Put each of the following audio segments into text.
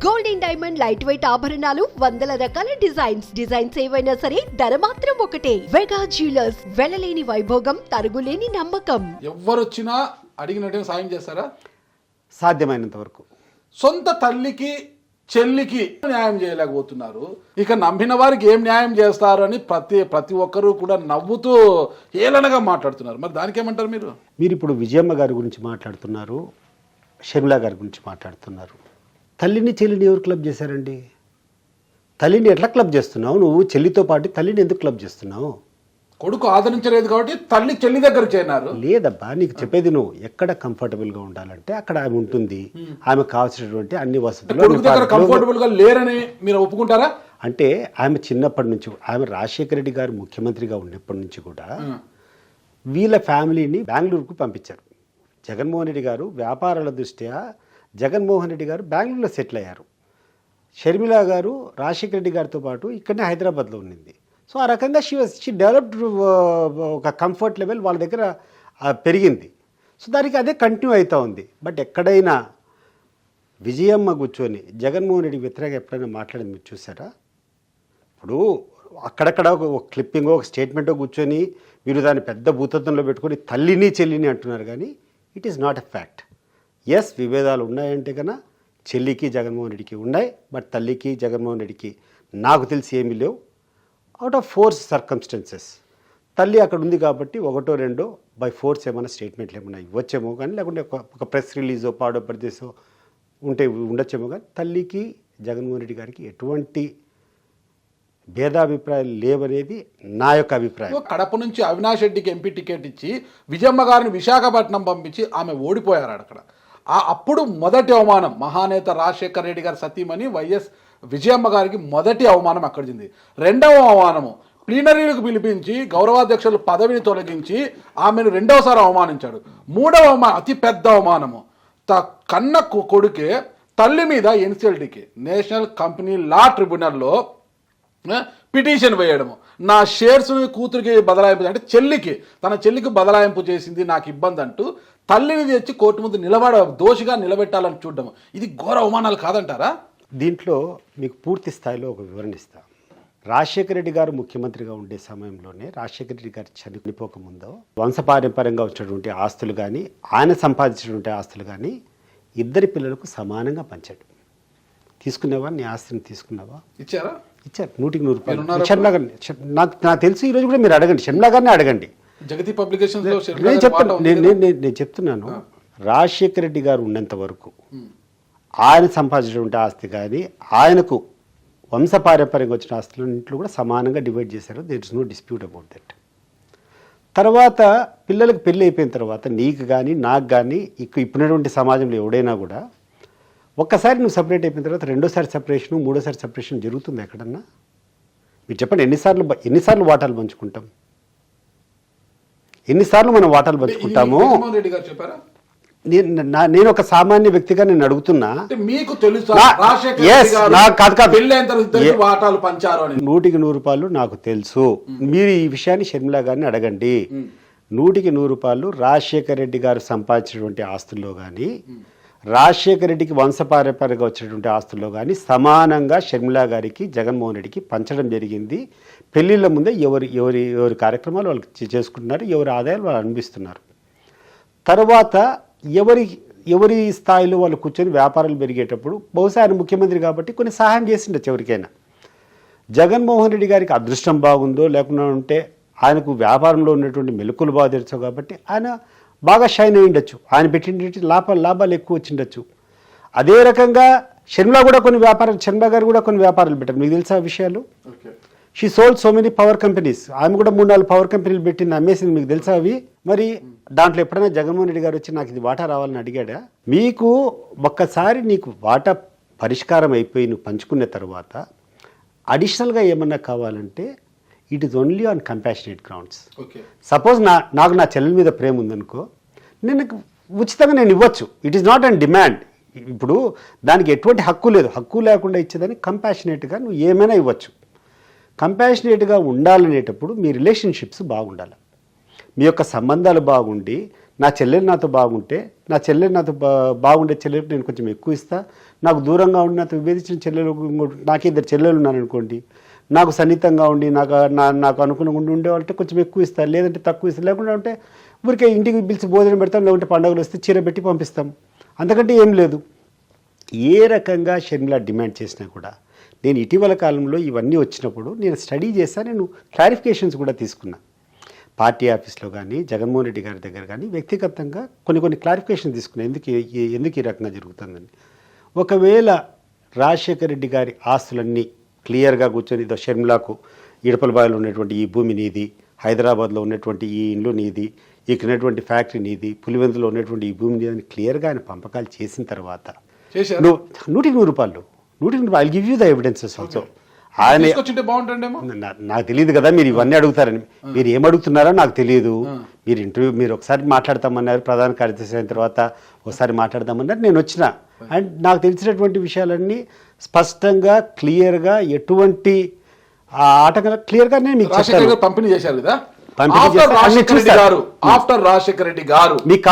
Golden diamond light weight ఆభరణాలు వందల రకాల డిజైన్స్ ఏవైనా సరే ధర మాత్రం ఒకటే. వెగా జ్యువెలర్స్, వెలలేని వైభోగం, తరుగులేని నమ్మకం. ఎవరొచ్చినా అడిగినట్టు సాయం చేస్తారా? సాధ్యమైనంత వరకు. సొంత తల్లికి చెల్లికి న్యాయం చేయలేకపోతున్నారు, ఇక నమ్మిన వారికి ఏం న్యాయం చేస్తారు అని ప్రతి ఒక్కరూ కూడా నవ్వుతూ ఏలనగా మాట్లాడుతున్నారు. మరి దానికి ఏమంటారు మీరు? మీరు ఇప్పుడు విజయమ్మ గారి గురించి మాట్లాడుతున్నారు, షర్మిలా గారి గురించి మాట్లాడుతున్నారు. తల్లిని చెల్లిని ఎవరు క్లబ్ చేశారండి? తల్లిని ఎట్లా క్లబ్ చేస్తున్నావు? నువ్వు చెల్లితో పాటు తల్లిని ఎందుకు క్లబ్ చేస్తున్నావు? కొడుకు ఆదరించలేదు కాబట్టి తల్లి చెల్లి దగ్గర చేరినారు. లేదబ్బా, నీకు చెప్పేది నువ్వు ఎక్కడ కంఫర్టబుల్గా ఉండాలంటే అక్కడ ఆమె ఉంటుంది. ఆమెకు కావాల్సినటువంటి అన్ని వసతులు కంఫర్టబుల్ గా లేరని మీరు ఒప్పుకుంటారా? అంటే ఆమె చిన్నప్పటి నుంచి, ఆమె రాజశేఖర రెడ్డి గారు ముఖ్యమంత్రిగా ఉన్నప్పటి నుంచి కూడా వీళ్ళ ఫ్యామిలీని బెంగళూరుకు పంపించారు. జగన్మోహన్ రెడ్డి గారు వ్యాపారాల దృష్ట్యా జగన్మోహన్ రెడ్డి గారు బెంగళూరులో సెటిల్ అయ్యారు. షర్మిలా గారు రాజశేఖర రెడ్డి గారితో పాటు ఇక్కడనే హైదరాబాద్లో ఉన్నింది. సో ఆ రకంగా షీ డెవలప్డ్ ఒక కంఫర్ట్ లెవెల్ వాళ్ళ దగ్గర పెరిగింది. సో దానికి అదే కంటిన్యూ అవుతూ ఉంది. బట్ ఎక్కడైనా విజయమ్మ కూర్చొని జగన్మోహన్ రెడ్డి వ్యతిరేకంగా ఎప్పుడైనా మాట్లాడింది మీరు చూసారా? ఇప్పుడు అక్కడక్కడ ఒక క్లిప్పింగ్, ఒక స్టేట్మెంటో కూర్చొని మీరు దాన్ని పెద్ద భూతత్వంలో పెట్టుకొని తల్లిని చెల్లిని అంటున్నారు, కానీ it is not a fact. Yes, విభేదాలు ఉన్నాయంటే కన్నా చెల్లికి జగన్మోహన్ రెడ్డికి ఉన్నాయి, బట్ తల్లికి జగన్మోహన్ రెడ్డికి నాకు తెలిసి ఏమీ లేవు. అవుట్ ఆఫ్ ఫోర్స్ సర్కమ్స్టెన్సెస్ తల్లి అక్కడ ఉంది కాబట్టి ఒకటో రెండో బై ఫోర్స్ ఏమైనా స్టేట్మెంట్లు ఏమైనా ఇవ్వచ్చేమో, కానీ లేకుంటే ఒక ప్రెస్ రిలీజో పాడో ప్రదేశో ఉంటే ఉండొచ్చేమో, కానీ తల్లికి జగన్మోహన్ రెడ్డి గారికి ఎటువంటి భేదాభిప్రాయాలు లేవనేది నా యొక్క అభిప్రాయం. కడప నుంచి అవినాష్ రెడ్డికి ఎంపీ టికెట్ ఇచ్చి విజయమ్మ గారిని విశాఖపట్నం పంపించి ఆమె ఓడిపోయారు అక్కడ. అప్పుడు మొదటి అవమానం మహానేత రాజశేఖర రెడ్డి గారి సతీమణి వైఎస్ విజయమ్మ గారికి మొదటి అవమానం అక్కడిది. రెండవ అవమానము ప్లీనరీలకు పిలిపించి గౌరవాధ్యక్షులు పదవిని తొలగించి ఆమెను రెండవసారి అవమానించాడు. మూడవ అవమానం అతి పెద్ద అవమానము కన్న కొడుకే తల్లి మీద ఎన్సిఎల్టీకి నేషనల్ కంపెనీ లా ట్రిబ్యునల్లో పిటిషన్ వేయడము. నా షేర్స్ని కూతురికి బదలాయింపు, అంటే తన చెల్లికి బదలాయింపు చేసింది, నాకు ఇబ్బంది అంటూ తల్లిని తెచ్చి కోర్టు ముందు దోషిగా నిలబెట్టాలని చూడడం, ఇది ఘోర అవమానాలు కాదంటారా? దీంట్లో మీకు పూర్తి స్థాయిలో ఒక వివరణ ఇస్తా. రాజశేఖర రెడ్డి గారు ముఖ్యమంత్రిగా ఉండే సమయంలోనే రాజశేఖర రెడ్డి గారు చనిపోకముందో వంశపారంపర్యంగా వచ్చినటువంటి ఆస్తులు కానీ ఆయన సంపాదించినటువంటి ఆస్తులు కానీ ఇద్దరి పిల్లలకు సమానంగా పంచాడు. తీసుకున్నావా? నీ ఆస్తిని తీసుకున్నావా? ఇచ్చారు 100కి 100 షర్మిలా గారిని. నాకు తెలుసు, ఈరోజు కూడా మీరు అడగండి, షర్మిలా గారిని అడగండి. జగతి పబ్లికేషన్ నేను చెప్తున్నాను, రాజశేఖర రెడ్డి గారు ఉన్నంత వరకు ఆయన సంపాదించినటువంటి ఆస్తి కానీ ఆయనకు వంశపారంపర్యంగా వచ్చిన ఆస్తులన్నింటిలో కూడా సమానంగా డివైడ్ చేశారు. There is no dispute about that. తర్వాత పిల్లలకు పెళ్ళి అయిపోయిన తర్వాత నీకు కానీ నాకు కానీ ఇప్పుడున్నటువంటి సమాజంలో ఎవడైనా కూడా ఒక్కసారి నువ్వు సపరేట్ అయిపోయిన తర్వాత రెండోసారి సపరేషను మూడోసారి సపరేషన్ జరుగుతుంది ఎక్కడన్నా? మీరు చెప్పండి, ఎన్నిసార్లు వాటాలు పంచుకుంటాం? ఎన్నిసార్లు మనం వాటాలు పంచుకుంటాము? నేను ఒక సామాన్య వ్యక్తిగా నేను అడుగుతున్నా. మీకు తెలుసా 100కి 100 నాకు తెలుసు. మీరు ఈ విషయాన్ని షర్మిలా గారిని అడగండి. 100కి 100 రాజశేఖర రెడ్డి గారు సంపాదించినటువంటి ఆస్తుల్లో కానీ రాజశేఖర రెడ్డికి వంశపారంపర్యంగా వచ్చినటువంటి ఆస్తుల్లో కానీ సమానంగా షర్మిలా గారికి జగన్మోహన్ రెడ్డికి పంచడం జరిగింది. పెళ్లిళ్ళ ముందే ఎవరి కార్యక్రమాలు వాళ్ళు చేసుకుంటున్నారు, ఎవరి ఆదాయాలు వాళ్ళు అనిపిస్తున్నారు. తర్వాత ఎవరి స్థాయిలో వాళ్ళు కూర్చొని వ్యాపారాలు పెరిగేటప్పుడు బహుశా ఆయన ముఖ్యమంత్రి కాబట్టి కొన్ని సహాయం చేసిండొచ్చు ఎవరికైనా. జగన్మోహన్ రెడ్డి గారికి అదృష్టం బాగుందో లేకుండా ఉంటే ఆయనకు వ్యాపారంలో ఉన్నటువంటి మెలకులు బాగా తెలుసు కాబట్టి ఆయన బాగా షైన్ అయి ఉండొచ్చు, ఆయన పెట్టినటువంటి లాభాలు ఎక్కువ వచ్చిండొచ్చు. అదే రకంగా షర్మిలా గారు కూడా కొన్ని వ్యాపారాలు పెట్టారు. మీకు తెలుసా విషయాలు? She sold so many power companies. ఆమె కూడా 3-4 పవర్ కంపెనీలు పెట్టింది, అమ్మేసింది. మీకు తెలుసా అవి? మరి దాంట్లో ఎప్పుడైనా జగన్మోహన్ రెడ్డి గారు వచ్చి నాకు ఇది వాటా రావాలని అడిగాడా? మీకు ఒక్కసారి నీకు వాటా పరిష్కారం అయిపోయి నువ్వు పంచుకున్న తర్వాత అడిషనల్గా ఏమన్నా కావాలంటే it is only on compassionate grounds. Suppose నాకు నా చెల్లెల మీద ప్రేమ ఉందనుకో, నేను ఉచితంగా నేను ఇవ్వచ్చు. It is not an demand. ఇప్పుడు దానికి ఎటువంటి హక్కు లేదు. హక్కు లేకుండా ఇచ్చేదాన్ని కంపాషనేట్గా నువ్వు ఏమైనా ఇవ్వచ్చు. కంపాషనేట్గా ఉండాలనేటప్పుడు మీ రిలేషన్షిప్స్ బాగుండాలి, మీ యొక్క సంబంధాలు బాగుండి నా చెల్లెలు నాతో బాగుంటే, నా చెల్లెలు నాతో బాగుండే చెల్లెలకు నేను కొంచెం ఎక్కువ ఇస్తా, నాకు దూరంగా ఉండి నాతో విభేదించిన చెల్లెలు నాకే 2 చెల్లెలు ఉన్నారనుకోండి, నాకు సన్నిహితంగా ఉండి నాకు అనుకుని ఉండేవాళ్ళంటే కొంచెం ఎక్కువ ఇస్తారు, లేదంటే తక్కువ ఇస్తారు. లేకుండా ఉంటే ఊరికే ఇంటికి పిలిచి భోజనం పెడతాం, లేకుంటే పండుగలు వస్తే చీర పెట్టి పంపిస్తాం, అంతకంటే ఏం లేదు. ఏ రకంగా షర్మిల డిమాండ్ చేసినా కూడా నేను ఇటీవల కాలంలో ఇవన్నీ వచ్చినప్పుడు నేను స్టడీ చేశాను, నేను క్లారిఫికేషన్స్ కూడా తీసుకున్నా. పార్టీ ఆఫీస్లో కానీ జగన్మోహన్ రెడ్డి గారి దగ్గర కానీ వ్యక్తిగతంగా కొన్ని క్లారిఫికేషన్ తీసుకున్నాను, ఎందుకు ఈ రకంగా జరుగుతుందని. ఒకవేళ రాజశేఖర రెడ్డి గారి ఆస్తులన్నీ క్లియర్గా కూర్చొని ఇదో షర్మిలకు ఇడపలబాయిలో ఉన్నటువంటి ఈ భూమి నీది, హైదరాబాద్లో ఉన్నటువంటి ఈ ఇల్లు నీది, ఇక్కడ ఉన్నటువంటి ఫ్యాక్టరీ నీది, పులివెందులో ఉన్నటువంటి ఈ భూమి నీది అని క్లియర్గా ఆయన పంపకాలు చేసిన తర్వాత నువ్వు 100 I give you the evidences also. ఆయన నాకు తెలియదు కదా మీరు ఇవన్నీ అడుగుతారని. మీరు ఏం అడుగుతున్నారో నాకు తెలియదు. మీరు ఒకసారి మాట్లాడతామన్నారు, ప్రధాన కార్యదర్శి అయిన తర్వాత ఒకసారి మాట్లాడదామన్నారు, నేను వచ్చిన. అండ్ నాకు తెలిసినటువంటి విషయాలన్నీ స్పష్టంగా క్లియర్గా ఎటువంటి ఆటంకం క్లియర్గా నేను మీకు చెప్తాను. పంపిణీ చేశారు కదా ఆఫ్టర్ రాజశేఖర రెడ్డి గారు. మీకు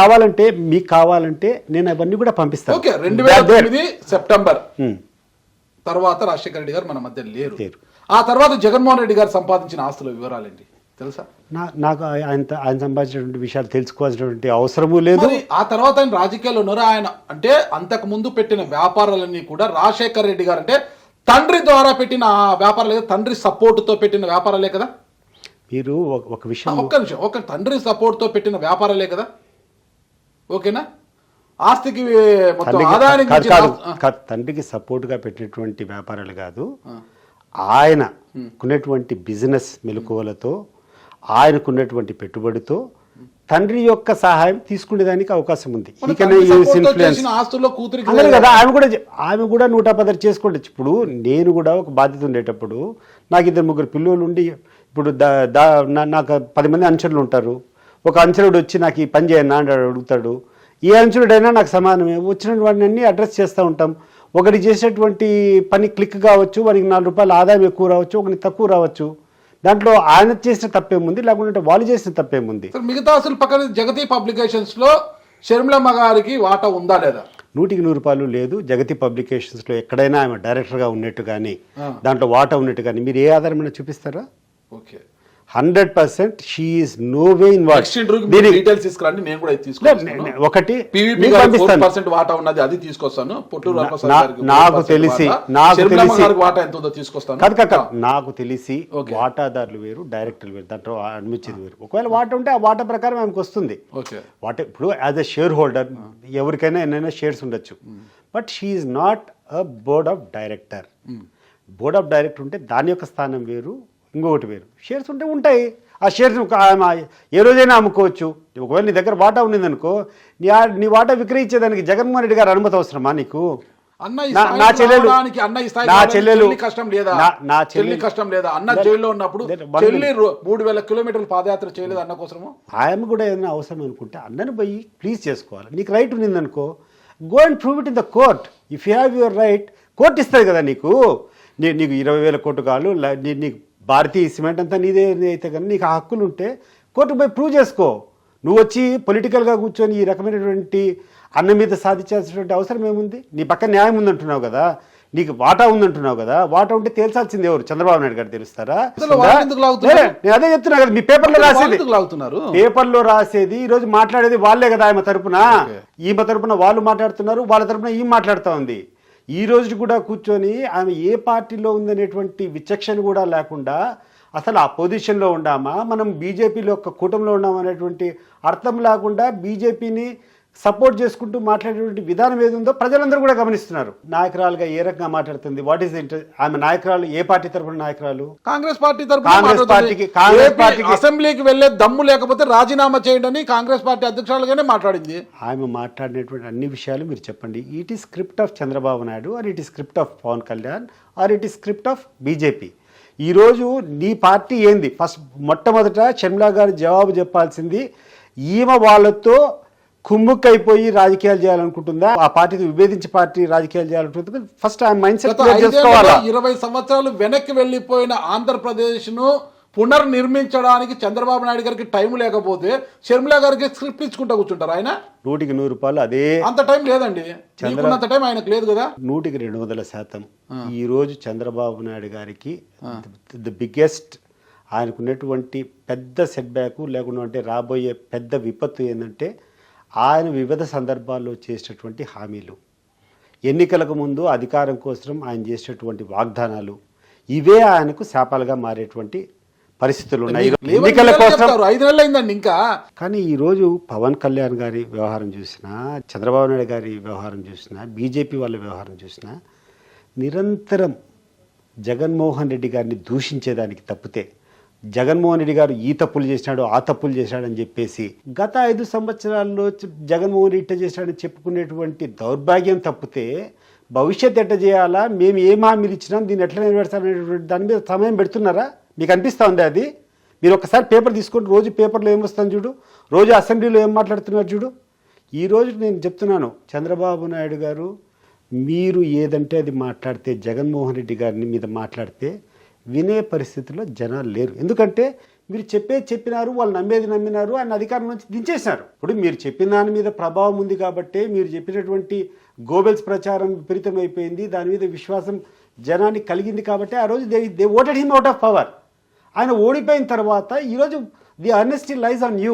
కావాలంటే నేను అవన్నీ కూడా పంపిస్తాను. 2009 సెప్టెంబర్ తర్వాత రాజశేఖర రెడ్డి గారు మన మధ్య లేరు. ఆ తర్వాత జగన్మోహన్ రెడ్డి గారు సంపాదించిన ఆస్తుల వివరాలేంటి తెలుసా? నాకు ఆయన సంపాదించినటువంటి విషయాలు తెలుసుకోవాల్సినటువంటి అవసరము లేదు. ఆ తర్వాత ఆయన రాజకీయాల్లో ఉన్నారు. ఆయన అంటే అంతకు ముందు పెట్టిన వ్యాపారాలన్నీ కూడా రాజశేఖర రెడ్డి గారు అంటే తండ్రి ద్వారా పెట్టిన వ్యాపారాలే కదా, తండ్రి సపోర్టుతో పెట్టిన వ్యాపారాలే కదా. మీరు ఒక విషయం ఒక తండ్రి సపోర్ట్తో పెట్టిన వ్యాపారాలే కదా, ఓకేనా? ఆస్తికి తండ్రికి సపోర్ట్గా పెట్టినటువంటి వ్యాపారాలు కాదు, ఆయనకున్నటువంటి బిజినెస్ మెలకువలతో ఆయనకున్నటువంటి పెట్టుబడితో తండ్రి యొక్క సహాయం తీసుకునేదానికి అవకాశం ఉంది. కదా ఆమె కూడా 110 చేసుకోండి. ఇప్పుడు నేను కూడా ఒక బాధ్యత ఉండేటప్పుడు నాకు 2-3 పిల్లలు ఉండి, ఇప్పుడు నాకు 10 మంది అనుచరులు ఉంటారు. ఒక అనుచరుడు వచ్చి నాకు ఈ పని చేయన్నా అని అడుగుతాడు. ఏ అనుచరుడైనా నాకు సమానమే. వచ్చిన వాడిని అన్ని అడ్రస్ చేస్తూ ఉంటాం. ఒకటి చేసేటువంటి పని క్లిక్ కావచ్చు, వానికి 4 రూపాయలు ఆదాయం ఎక్కువ రావచ్చు, ఒకరికి తక్కువ రావచ్చు. దాంట్లో ఆయన చేసిన తప్పేముంది, లేకుంటే వాళ్ళు చేసిన తప్పేముంది? మిగతా అసలు పక్కన జగతి పబ్లికేషన్స్ లో షర్మిలమ్మ గారికి వాటా ఉందా లేదా? 100% లేదు. జగతి పబ్లికేషన్స్ లో ఎక్కడైనా ఆమె డైరెక్టర్ గా ఉన్నట్టు కానీ దాంట్లో వాటా ఉన్నట్టు కానీ మీరు ఏ ఆధారమైన చూపిస్తారా? Okay, 100% she is no way involved. ఒకటి వాటా ఉన్నది, అది తీసుకొస్తాను. నాకు తెలిసి వాటాదారులు వేరు, డైరెక్టర్లు వేరు, దాంట్లో అనిపించేది వేరు. ఒకవేళ వాటా ఉంటే ఆ వాటా ప్రకారం ఆమెకు వస్తుంది. వాటా ఇప్పుడు యాజ్ ఎ షేర్ హోల్డర్ ఎవరికైనా ఎన్నైనా షేర్స్ ఉండొచ్చు. But she is not a board of director. Board of director ఉంటే దాని యొక్క స్థానం వేరు, ఇంకొకటి వేరు. షేర్స్ ఉంటే ఉంటాయి. ఆ షేర్స్ ఏ రోజైనా అమ్ముకోవచ్చు. ఒకవేళ నీ దగ్గర వాటా ఉన్నదనుకో, నీ వాటా విక్రయించేదానికి జగన్మోహన్ రెడ్డి గారు అనుమతి అవసరమా నీకు? నా చెల్లెలు కష్టం లేదా? అన్న జైల్లో ఉన్నప్పుడు 3000 కిలోమీటర్లు పాదయాత్ర చేయలేదు అన్న కోసము. ఆయన కూడా ఏదైనా అవసరం అనుకుంటే అన్నని పోయి ప్లీజ్ చేసుకోవాలి. నీకు రైట్ ఉన్నదనుకో, go and prove it in the court. If you have your right, court ఇస్తుంది కదా నీకు. నీకు 20,000 కోట్లు కాదు, నీకు భారతీయ సిమెంట్ అంతా నీదే అయితే కానీ నీకు ఆ హక్కులు ఉంటే కోర్టుకు పోయి ప్రూవ్ చేసుకో. నువ్వు వచ్చి పొలిటికల్గా కూర్చొని ఈ రకమైనటువంటి అన్న మీద సాధించాల్సినటువంటి అవసరం ఏముంది? నీ పక్కన న్యాయం ఉందంటున్నావు కదా, నీకు వాటా ఉందంటున్నావు కదా. వాటా ఉంటే తేల్చాల్సింది ఎవరు? చంద్రబాబు నాయుడు గారు తెలుస్తారా? నేను అదే చెప్తున్నా కదా, మీ పేపర్లో రాసేది ఈ రోజు మాట్లాడేది వాళ్ళే కదా. ఈమె తరపున వాళ్ళు మాట్లాడుతున్నారు, వాళ్ళ తరపున ఈమె మాట్లాడుతూ ఉంది. ఈ రోజు కూడా కూర్చొని ఆమె ఏ పార్టీలో ఉందనేటువంటి విచక్షణ కూడా లేకుండా అసలు ఆ పొజిషన్లో ఉండామా, మనం బీజేపీలో ఒక కూటమిలో ఉన్నామా అనేటువంటి అర్థం లేకుండా బీజేపీని సపోర్ట్ చేసుకుంటూ మాట్లాడేటువంటి విధానం ఏది ఉందో ప్రజలందరూ కూడా గమనిస్తున్నారు. నాయకురాలుగా ఏ రకంగా మాట్లాడుతుంది, వాట్ ఈస్ ఇంట్రెస్ట్? ఆమె నాయకురాలు ఏ పార్టీ తరపున నాయకురాలు? కాంగ్రెస్ పార్టీ తరపున. అసెంబ్లీకి వెళ్లే దమ్ము లేకపోతే రాజీనామా చేయండి అని కాంగ్రెస్ పార్టీ అధ్యక్షులుగానే మాట్లాడింది. ఆమె మాట్లాడినటువంటి అన్ని విషయాలు మీరు చెప్పండి. It is script of Chandrababu Naidu, or it is script of Pawan Kalyan, or it is script of BJP? ఈరోజు నీ పార్టీ ఏంది? ఫస్ట్ మొట్టమొదట షర్మిల గారు జవాబు చెప్పాల్సింది, ఈమె వాళ్ళతో కుమ్ముక్కైపోయి రాజకీయాలు చేయాలనుకుంటుందా, ఆ పార్టీకి విభేదించి పార్టీ రాజకీయాలు చేయాలనుకుంటుందా? ఫస్ట్ ఆ మైండ్ సెట్ చేసుకోవాలి. 20 సంవత్సరాలు వెనక్కి వెళ్లిపోయిన ఆంధ్రప్రదేశ్ ను పునర్నిర్మించడానికి చంద్రబాబు నాయుడు గారికి టైం లేకపోతే షర్మిల గారికి స్క్రిప్ట్ ఇచ్చుకుంటా కూర్చుంటారు ఆయన. 100% అదే అంత టైం లేదండి, అంత టైం ఆయనకు లేదు కదా. 100% ఈ రోజు చంద్రబాబు నాయుడు గారికి ది బిగ్గెస్ట్ ఆయనకున్నటువంటి పెద్ద సెట్ బ్యాక్ లేకుండా అంటే రాబోయే పెద్ద విపత్తు ఏంటంటే ఆయన వివిధ సందర్భాల్లో చేసేటటువంటి హామీలు, ఎన్నికలకు ముందు అధికారం కోసం ఆయన చేసేటటువంటి వాగ్దానాలు, ఇవే ఆయనకు శాపాలుగా మారేటువంటి పరిస్థితులు ఉన్నాయి ఎన్నికల కోసం. 5 నెలలు అయిందండి ఇంకా. కానీ ఈరోజు పవన్ కళ్యాణ్ గారి వ్యవహారం చూసినా, చంద్రబాబు నాయుడు గారి వ్యవహారం చూసినా, బీజేపీ వాళ్ళ వ్యవహారం చూసినా నిరంతరం జగన్మోహన్ రెడ్డి గారిని దూషించేదానికి తప్పితే జగన్మోహన్ రెడ్డి గారు ఈ తప్పులు చేసినాడు ఆ తప్పులు చేశాడని చెప్పేసి గత 5 సంవత్సరాల్లో జగన్మోహన్ రెడ్డి ఇట్ట చేశాడని చెప్పుకునేటువంటి దౌర్భాగ్యం తప్పితే భవిష్యత్ ఎట్ట చేయాలా, మేము ఏం హామీలు ఇచ్చినాం, దీన్ని ఎట్లా నెరవేర్చాలనేటువంటి దాని మీద సమయం పెడుతున్నారా? మీకు అనిపిస్తూ ఉంది అది? మీరు ఒకసారి పేపర్ తీసుకొని రోజు పేపర్లో ఏం వస్తాను చూడు, రోజు అసెంబ్లీలో ఏం మాట్లాడుతున్నారు చూడు. ఈరోజు నేను చెప్తున్నాను, చంద్రబాబు నాయుడు గారు మీరు ఏదంటే అది మాట్లాడితే, జగన్మోహన్ రెడ్డి గారిని మీద మాట్లాడితే వినే పరిస్థితిలో జనాలు లేరు. ఎందుకంటే మీరు చెప్పినారు, వాళ్ళు నమ్మినారు, ఆయన అధికారం నుంచి దించేశారు. ఇప్పుడు మీరు చెప్పిన దాని మీద ప్రభావం ఉంది కాబట్టి, మీరు చెప్పినటువంటి గోబెల్స్ ప్రచారం విపరీతమైపోయింది, దాని మీద విశ్వాసం జనానికి కలిగింది కాబట్టి ఆ రోజు they voted him out of power. ఆయన ఓడిపోయిన తర్వాత ఈరోజు ది ఆనెస్టీ లైజ్ ఆన్ యూ.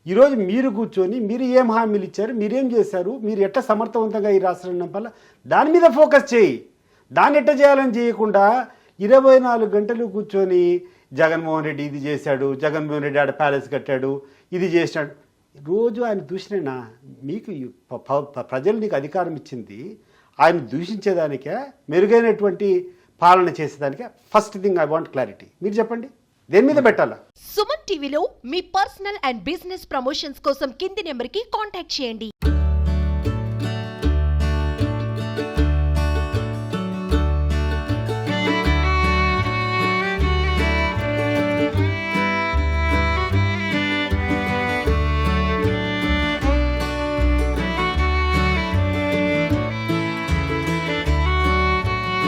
ఈరోజు మీరు కూర్చొని మీరు ఏం హామీలు ఇచ్చారు, మీరేం చేశారు, మీరు ఎట్లా సమర్థవంతంగా ఈ రాష్ట్రాన్ని నమ్పాలా, దాని మీద ఫోకస్ చేయి. దాన్ని ఎట్లా చేయాలని చేయకుండా 24 గంటలు కూర్చొని జగన్మోహన్ రెడ్డి ఇది చేశాడు, జగన్మోహన్ రెడ్డి ఆడ ప్యాలెస్ కట్టాడు, ఇది చేశాడు. రోజు ఆయన దూషణేనా? మీకు ప్రజలు నీకు అధికారం ఇచ్చింది ఆయన దూషించేదానికే, మెరుగైనటువంటి పాలన చేసేదానికే? First thing I want clarity. మీరు చెప్పండి, దేని మీద పెట్టాలా? సుమన్ టీవీలో మీ పర్సనల్ అండ్ బిజినెస్ ప్రమోషన్స్ కోసం కింది నెంబర్కి కాంటాక్ట్ చేయండి.